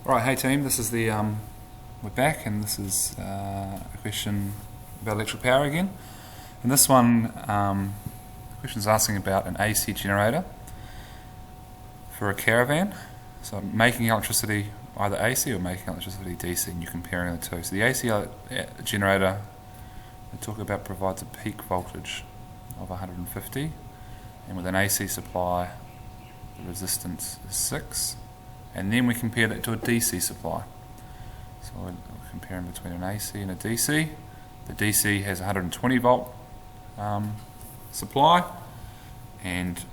Alright, hey team, this is the, we're back, and this is a question about electric power again. And this one, the question is asking about an AC generator for a caravan. So making electricity either AC or making electricity DC, and you're comparing the two. So the AC generator, they talk about, provides a peak voltage of 150, and with an AC supply, the resistance is 6. And then we compare that to a DC supply. So we're comparing between an AC and a DC. The DC has 120 volt supply, and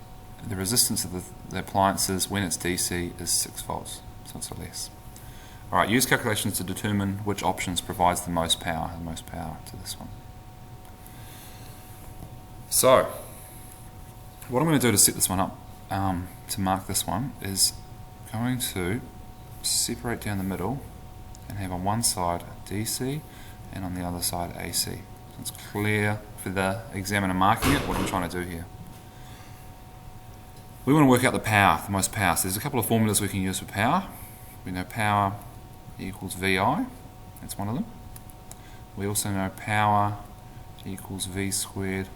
the resistance of the appliances when it's DC is 6 volts, so it's less. Alright, use calculations to determine which options provides the most power to this one. So, what I'm going to do to set this one up, to mark this one, is going to separate down the middle and have on one side DC and on the other side AC. So it's clear for the examiner marking it what I'm trying to do here. We want to work out the power, the most power. So there's a couple of formulas we can use for power. We know power equals VI, that's one of them. We also know power equals V squared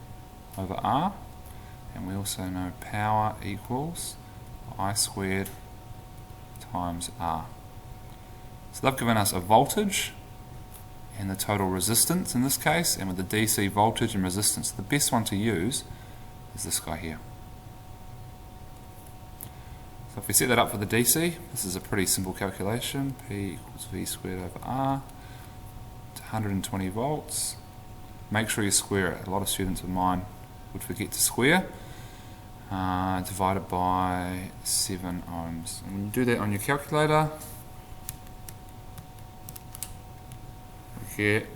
over R, and we also know power equals I squared times R. So they've given us a voltage and the total resistance in this case, and with the DC voltage and resistance, the best one to use is this guy here. So if we set that up for the DC, this is a pretty simple calculation. P equals V squared over R to 120 volts. Make sure you square it. A lot of students of mine would forget to square. Divided by 7 ohms. And when you do that on your calculator, you get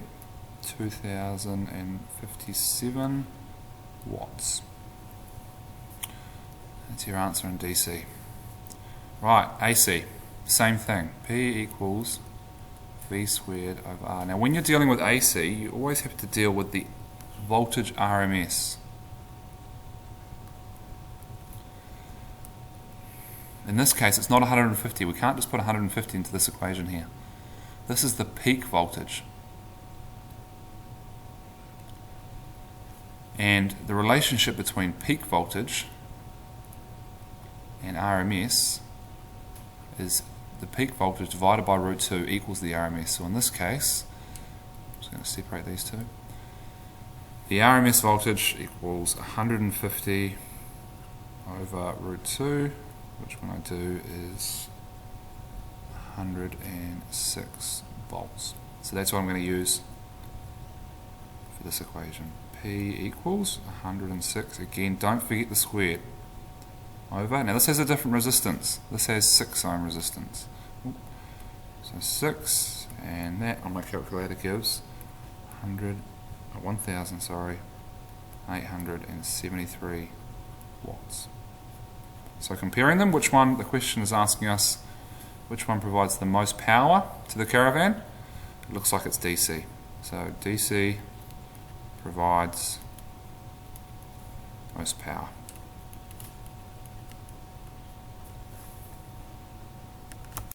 2057 watts. That's your answer in DC. Right, AC, same thing. P equals V squared over R. Now when you're dealing with AC, you always have to deal with the voltage RMS. In this case, it's not 150. We can't just put 150 into this equation here. This is the peak voltage. And the relationship between peak voltage and RMS is the peak voltage divided by root 2 equals the RMS. So in this case, I'm just going to separate these two. The RMS voltage equals 150 over root 2, which when I do is 106 volts. So that's what I'm going to use for this equation. P equals 106, again don't forget the squared, over, now this has a different resistance, this has 6 ohm resistance. So 6, and that on my calculator gives 1,873 watts. So comparing them, which one, the question is asking us, which one provides the most power to the caravan? It looks like it's DC. So DC provides most power.